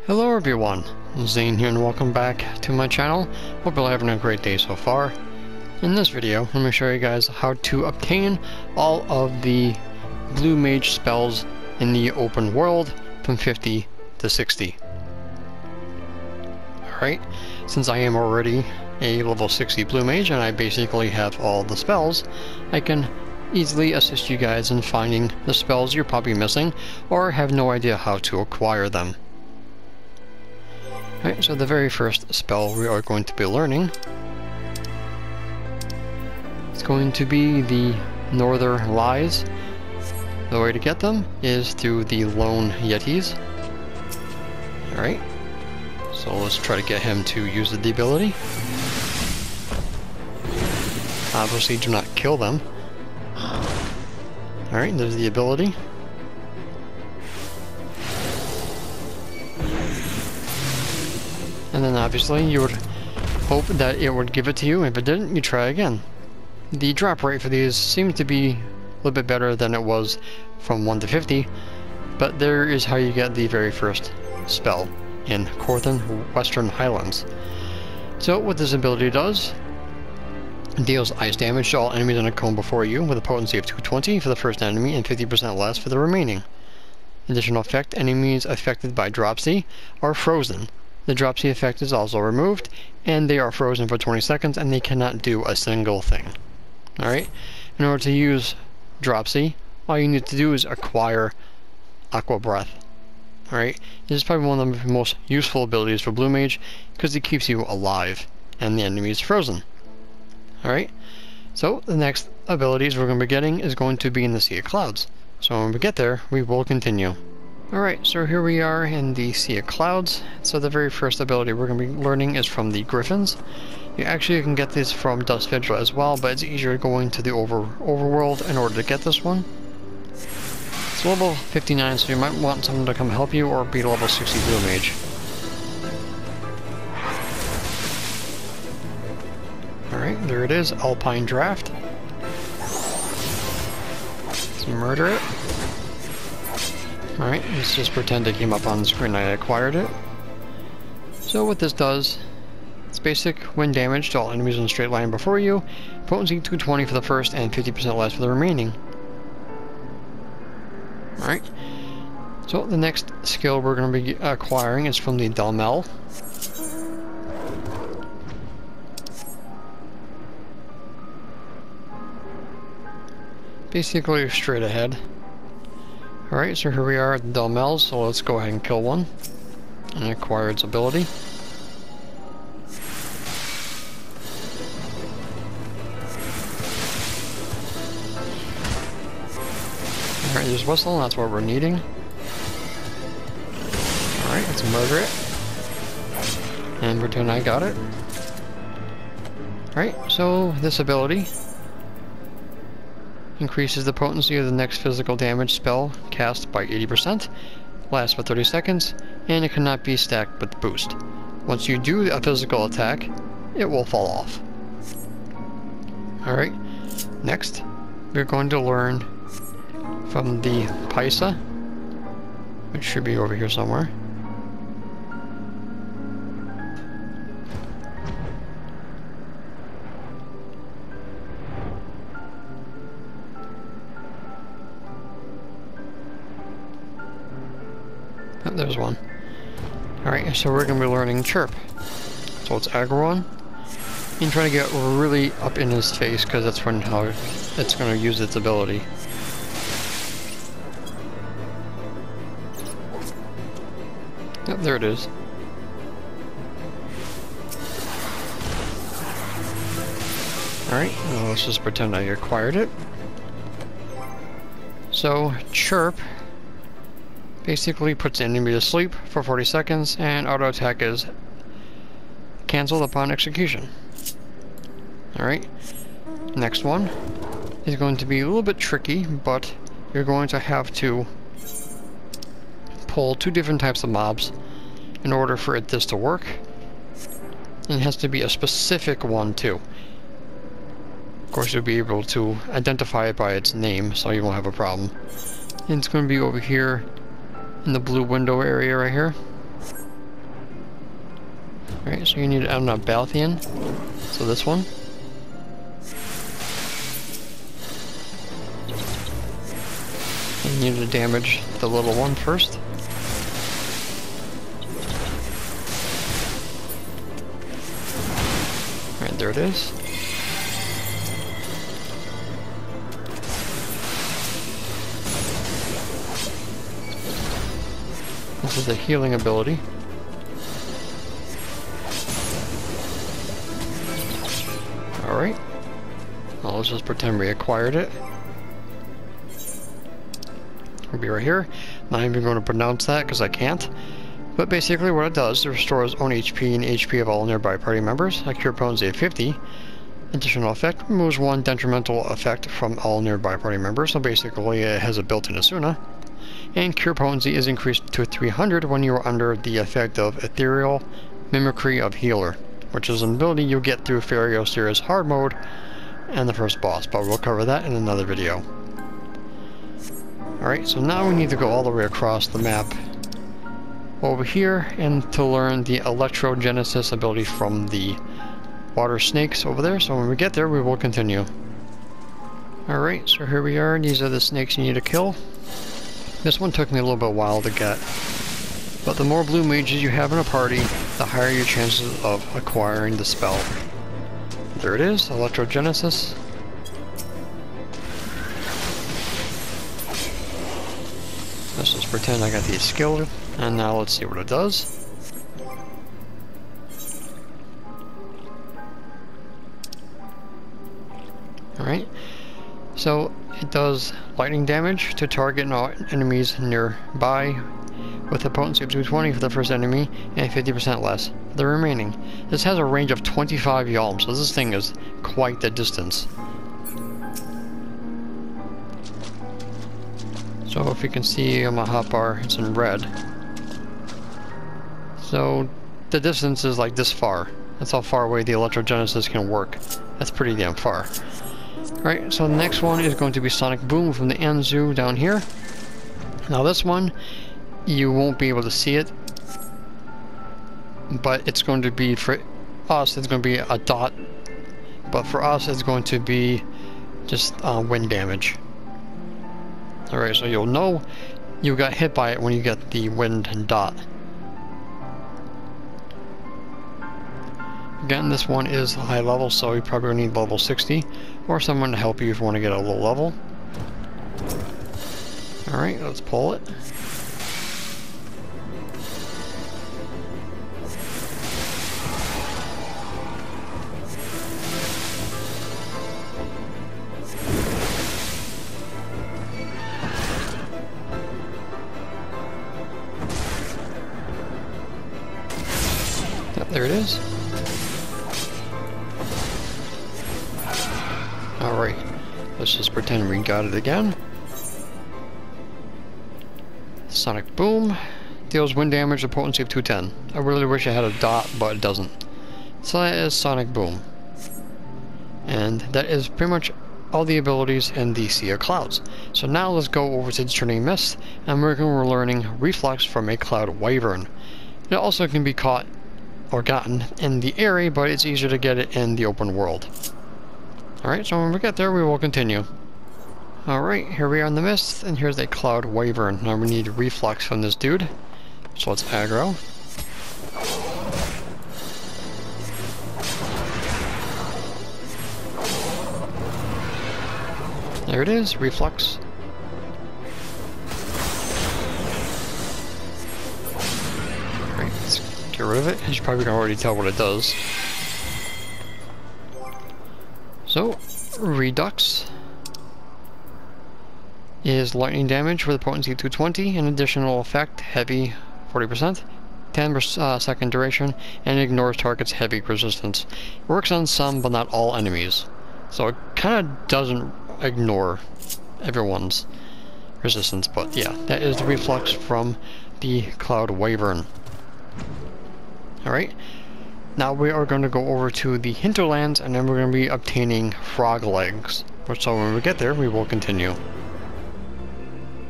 Hello everyone, Zane here and welcome back to my channel. Hope you're having a great day so far. In this video, let me show you guys how to obtain all of the blue mage spells in the open world from 50 to 60. Alright, since I am already a level 60 blue mage and I basically have all the spells, I can easily assist you guys in finding the spells you're probably missing or have no idea how to acquire them. Alright, so the very first spell we are going to be learning is going to be the northernlies. The way to get them is through the lone yetis. Alright, so let's try to get him to use the ability. Obviously do not kill them. Alright, there's the ability. And then obviously you would hope that it would give it to you. If it didn't, you try again. The drop rate for these seems to be a little bit better than it was from 1 to 50, but there is how you get the very first spell in Coerthas, Western Highlands. So what this ability does, it deals ice damage to all enemies in a cone before you with a potency of 220 for the first enemy and 50% less for the remaining. Additional effect, enemies affected by dropsy are frozen. The dropsy effect is also removed, and they are frozen for 20 seconds, and they cannot do a single thing. Alright? In order to use dropsy, all you need to do is acquire Aqua Breath. Alright? This is probably one of the most useful abilities for Blue Mage, because it keeps you alive, and the enemy is frozen. Alright? So, the next abilities we're going to be getting is going to be in the Sea of Clouds. So when we get there, we will continue. Alright, so here we are in the Sea of Clouds. So the very first ability we're going to be learning is from the griffins. You actually can get this from Dust Vigil as well, but it's easier going to the overworld in order to get this one. It's level 59, so you might want someone to come help you or be level 60 blue mage. Alright, there it is, Alpine draft. Let's murder it. Alright, let's just pretend it came up on the screen and I acquired it. So what this does, it's basic wind damage to all enemies in a straight line before you, potency 220 for the first and 50% less for the remaining. Alright, so the next skill we're going to be acquiring is from the dalhmel. Basically straight ahead. Alright, so here we are at the dalhmel, so let's go ahead and kill one and acquire its ability. Alright, there's whistle, and that's what we're needing. Alright, let's murder it. And pretend I got it. Alright, so this ability increases the potency of the next physical damage spell cast by 80%, lasts for 30 seconds, and it cannot be stacked with boost. Once you do a physical attack, it will fall off. Alright, next we're going to learn from the paissa, which should be over here somewhere. Oh, there's one. Alright, so we're going to be learning Chirp. So it's aggro one. And try to get really up in his face, because that's when how it's going to use its ability. Yep, there it is. Alright, well, let's just pretend I acquired it. So, Chirp basically puts the enemy to sleep for 40 seconds, and auto attack is cancelled upon execution. Alright, next one is going to be a little bit tricky, but you're going to have to pull two different types of mobs in order for this to work. And it has to be a specific one too. Of course, you'll be able to identify it by its name, so you won't have a problem. And it's going to be over here in the blue window area right here. Alright, so you need an albalathian. So this one. And you need to damage the little one first. Alright, there it is. This is a healing ability. Alright. Well, let's just pretend we acquired it. It'll be right here. Not even going to pronounce that because I can't. But basically what it does, it restores own HP and HP of all nearby party members. A cure potency of 50. Additional effect, removes one detrimental effect from all nearby party members. So basically it has a built-in Asuna. And cure potency is increased to 300 when you are under the effect of Ethereal Mimicry of Healer, which is an ability you get through Fario Series Hard Mode and the first boss, but we'll cover that in another video. Alright, so now we need to go all the way across the map over here and to learn the Electro Genesis ability from the water snakes over there. So when we get there, we will continue. Alright, so here we are. These are the snakes you need to kill. This one took me a little bit while to get, but the more blue mages you have in a party, the higher your chances of acquiring the spell. There it is, Electro Genesis. Let's just pretend I got these skilled, and now let's see what it does. Alright, so it does lightning damage to target enemies nearby with a potency of 220 for the first enemy and 50% less for the remaining. This has a range of 25 yalm, so this thing is quite the distance. So if you can see on my hotbar, it's in red. So the distance is like this far. That's how far away the Electrogenesis can work. That's pretty damn far. Right, so the next one is going to be Sonic Boom from the Anzu down here. Now this one, you won't be able to see it, but it's going to be, for us, it's going to be a dot, but for us, it's going to be just wind damage. Alright, so you'll know you got hit by it when you get the wind dot. Again, this one is high level, so you probably need level 60, or someone to help you if you want to get a low level. Alright, let's pull it. Yep, there it is. Alright, let's just pretend we got it again. Sonic Boom deals wind damage, a potency of 210. I really wish I had a dot, but it doesn't. So that is Sonic Boom. And that is pretty much all the abilities in the Sea of Clouds. So now let's go over to the Churning Mist, and we're learning Reflux from a Cloud Wyvern. It also can be caught or gotten in the Eerie, but it's easier to get it in the open world. Alright, so when we get there, we will continue. Alright, here we are in the mist, and here's a Cloud Wyvern. Now we need Reflux from this dude. So let's aggro. There it is, Reflux. Alright, let's get rid of it. You probably can already tell what it does. So, Redux is lightning damage with a potency of 220, an additional effect, heavy 40%, 10 second duration, and ignores target's heavy resistance. It works on some, but not all enemies. So it kind of doesn't ignore everyone's resistance, but yeah, that is the Reflux from the Cloud Wyvern. Alright. Now we are going to go over to the Hinterlands, and then we're going to be obtaining frog legs. So when we get there, we will continue.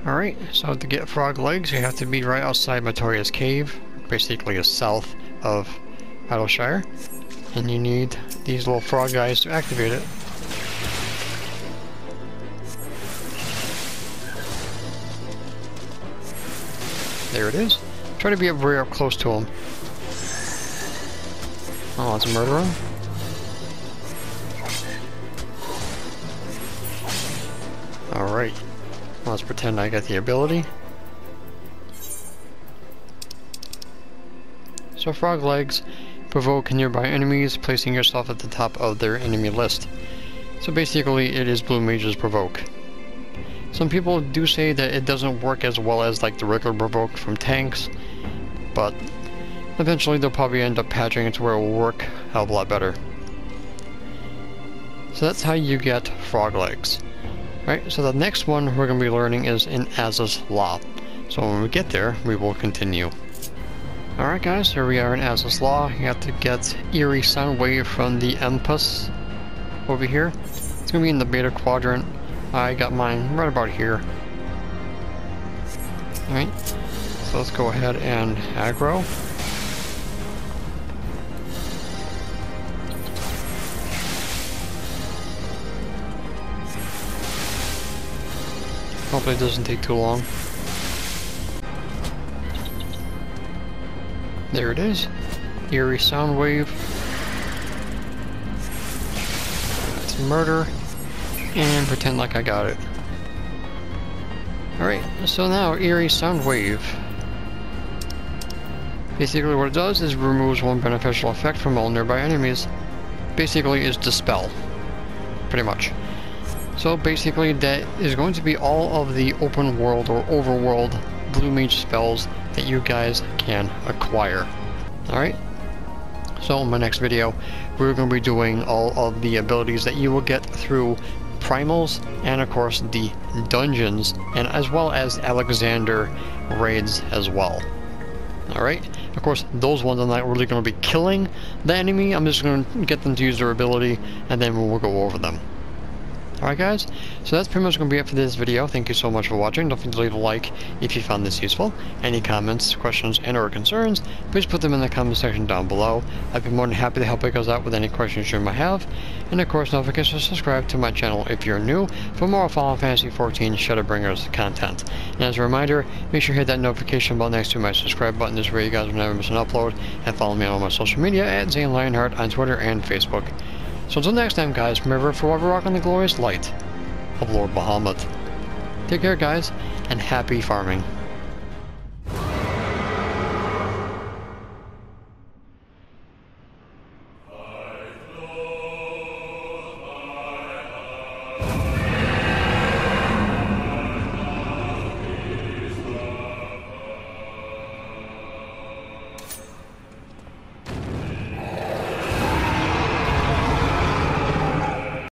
Alright, so to get frog legs, you have to be right outside Matoria's cave, basically south of Shire, and you need these little frog guys to activate it. There it is. Try to be very up close to him. Oh, it's a murderer. Alright. Let's pretend I get the ability. So frog legs provoke nearby enemies, placing yourself at the top of their enemy list. So basically it is blue mage's provoke. Some people do say that it doesn't work as well as like the regular provoke from tanks, but eventually they'll probably end up patching it to where it will work a hell of a lot better. So that's how you get frog legs. Right, so the next one we're going to be learning is in Azys Law. So when we get there, we will continue. Alright guys, here we are in Azys Law. You have to get Eerie soundwave from the empurse over here. It's going to be in the beta quadrant. I got mine right about here. Alright, so let's go ahead and aggro. Hopefully it doesn't take too long. There it is. Eerie soundwave. Let's murder. And pretend like I got it. Alright, so now Eerie soundwave. Basically what it does is removes one beneficial effect from all nearby enemies. Basically is dispel. Pretty much. So basically that is going to be all of the open world or overworld blue mage spells that you guys can acquire. Alright? So in my next video, we're going to be doing all of the abilities that you will get through primals and of course the dungeons, and as well as Alexander raids as well. Alright? Of course, those ones I'm not really going to be killing the enemy. I'm just going to get them to use their ability and then we'll go over them. Alright guys, so that's pretty much going to be it for this video. Thank you so much for watching. Don't forget to leave a like if you found this useful. Any comments, questions, and or concerns, please put them in the comment section down below. I'd be more than happy to help you guys out with any questions you might have. And of course, don't forget to subscribe to my channel if you're new for more Final Fantasy XIV Shadowbringers content. And as a reminder, make sure you hit that notification bell next to my subscribe button. This way you guys will never miss an upload. And follow me on all my social media at ZaneLionheart on Twitter and Facebook. So until next time guys, remember forever rock on the glorious light of Lord Bahamut. Take care guys, and happy farming.